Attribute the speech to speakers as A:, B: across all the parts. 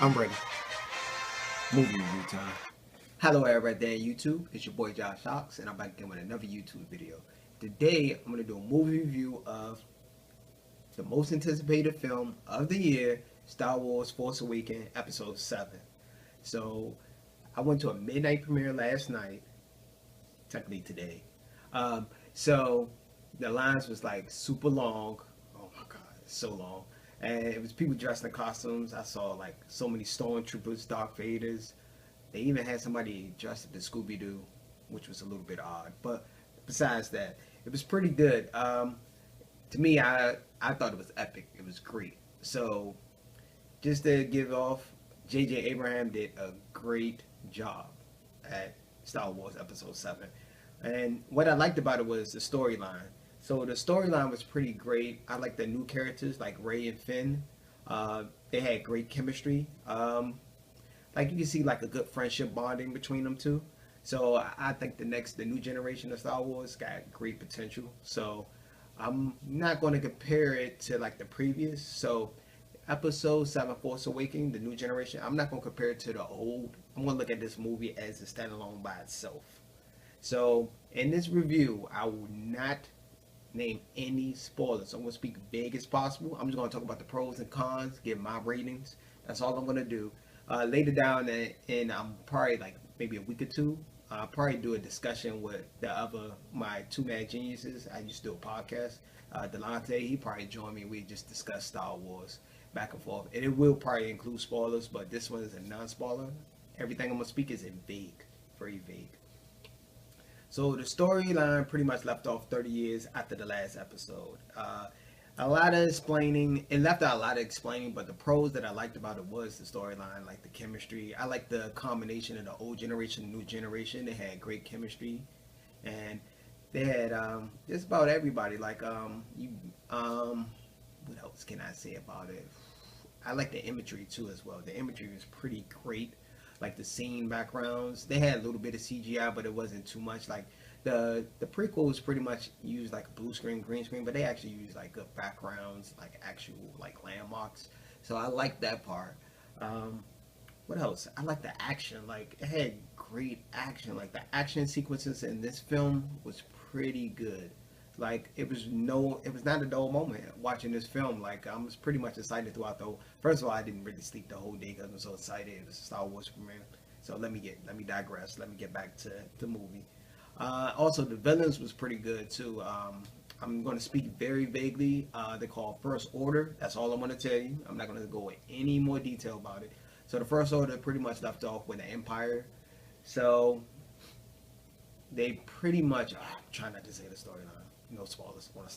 A: I'm ready. Movie review time.
B: Hello everybody there YouTube, it's your boy Josh Shocks and I'm back again with another YouTube video. Today I'm going to do a movie review of the most anticipated film of the year, Star Wars Force Awakens Episode 7. So I went to a midnight premiere last night, technically today. So the lines was like super long. Oh my god, it's so long. And it was people dressed in costumes. I saw like so many stormtroopers, Darth Vaders. They even had somebody dressed as Scooby Doo, which was a little bit odd. But besides that, it was pretty good. To me, I thought it was epic. It was great. So just to give off, J.J. Abraham did a great job at Star Wars Episode 7. And what I liked about it was the storyline. So the storyline was pretty great. I like the new characters like Rey and Finn. They had great chemistry. Like you can see like a good friendship bonding between them two. So I think the new generation of Star Wars got great potential. So I'm not going to compare it to like the previous. So Episode 7 Force Awakening, the new generation, I'm not going to compare it to the old. I'm going to look at this movie as a standalone by itself. So in this review, I will not name any spoilers. I'm going to speak big as possible. I'm just going to talk about the pros and cons, give my ratings. That's all I'm going to do. Later down in probably like maybe a week or two, I'll probably do a discussion with my two mad geniuses. I used to do a podcast. Delante, he probably joined me. We just discussed Star Wars back and forth. And it will probably include spoilers, but this one is a non-spoiler. Everything I'm going to speak is in vague, very vague. So the storyline pretty much left off 30 years after the last episode. A lot of explaining. It left out a lot of explaining, but the pros that I liked about it was the storyline, like the chemistry. I like the combination of the old generation and new generation. They had great chemistry, and they had just about everybody. Like what else can I say about it? I like the imagery too as well. The imagery was pretty great. Like the scene backgrounds, they had a little bit of CGI, but it wasn't too much. Like the prequels pretty much used like blue screen, green screen, but they actually used like good backgrounds, like actual like landmarks. So I like that part. Um, what else? I like the action. Like it had great action. Like the action sequences in this film was pretty good. Like it was not a dull moment watching this film. Like I was pretty much excited throughout the whole. First of all, I didn't really sleep the whole day because I'm so excited. It was a Star Wars premiere. So let me digress. Let me get back to the movie. Also, the villains was pretty good too. I'm going to speak very vaguely. They call First Order. That's all I'm going to tell you. I'm not going to go into any more detail about it. So the First Order pretty much left off with the Empire. So they pretty much. I'm trying not to say the storyline. No spoilers. I want to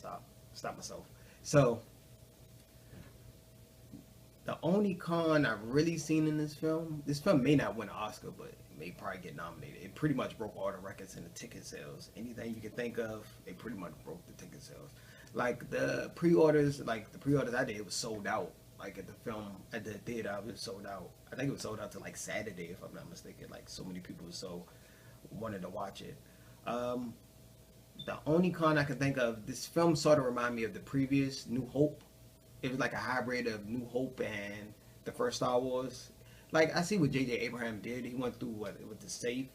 B: stop myself. So the only con I've really seen in this film may not win an Oscar, but it may probably get nominated. It pretty much broke all the records in the ticket sales. Anything you can think of, it pretty much broke the ticket sales. Like the pre-orders I did, it was sold out. Like at the theater, it was sold out. I think it was sold out to like Saturday, if I'm not mistaken. Like so many people so wanted to watch it. Um, the only con I can think of, this film sort of reminded me of the previous New Hope. It was like a hybrid of New Hope and the first Star Wars. Like I see what J.J. Abraham did. He went through what with the safe.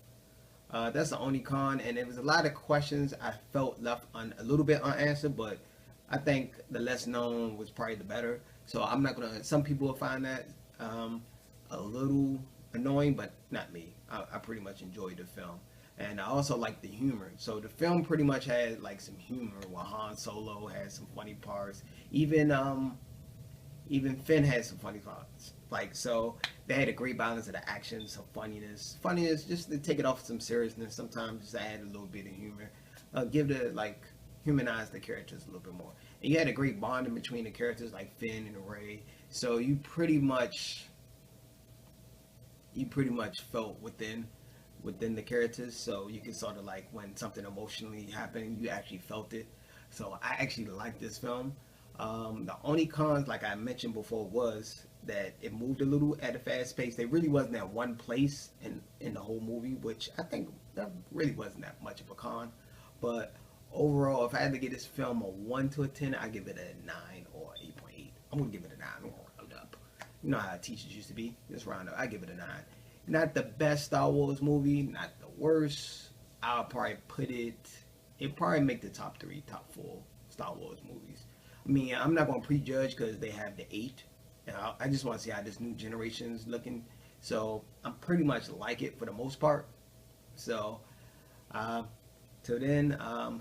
B: That's the only con, and there was a lot of questions I felt left a little bit unanswered. But I think the less known was probably the better. So I'm not gonna. Some people will find that a little annoying, but not me. I pretty much enjoyed the film, and I also like the humor. So the film pretty much had like some humor. While Han Solo had some funny parts, even even Finn had some funny parts. Like so, they had a great balance of the action, some funniness, just to take it off some seriousness. Sometimes just add a little bit of humor, give the like humanize the characters a little bit more. And you had a great bonding between the characters like Finn and Rey. So you pretty much felt within the characters, so you can sort of like when something emotionally happened, you actually felt it. So I actually like this film. The only cons, like I mentioned before, was that it moved a little at a fast pace. They really wasn't at one place in the whole movie, which I think that really wasn't that much of a con. But overall, if I had to give this film a 1 to a 10, I give it a 9 or 8.8. I'm gonna give it a 9. I'm gonna round up. You know how teachers used to be. Just round up. I give it a 9. Not the best Star Wars movie, not the worst. I'll probably put it. It probably make the top 3, top 4 Star Wars movies. I mean, I'm not gonna prejudge because they have the 8. And I just want to see how this new generation's looking. So I'm pretty much like it for the most part. So till then,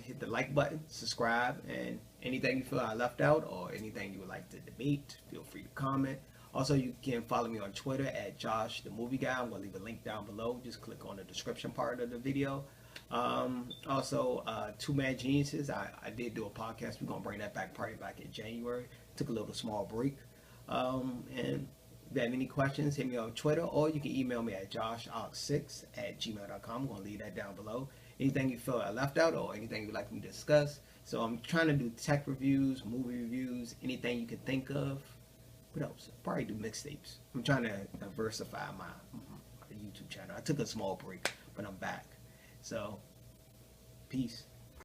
B: hit the like button, subscribe, and anything you feel I left out or anything you would like to debate, feel free to comment. Also, you can follow me on Twitter at Josh the Movie Guy. I'm gonna leave a link down below. Just click on the description part of the video. Also, Two Mad Geniuses. I did do a podcast. We're gonna bring that back probably back in January. Took a little small break. And if you have any questions, hit me on Twitter or you can email me at joshox6@gmail.com. I'm gonna leave that down below. Anything you feel I left out or anything you'd like me to discuss. So I'm trying to do tech reviews, movie reviews, anything you can think of. What else? Probably do mixtapes. I'm trying to diversify my YouTube channel. I took a small break, but I'm back. So, peace.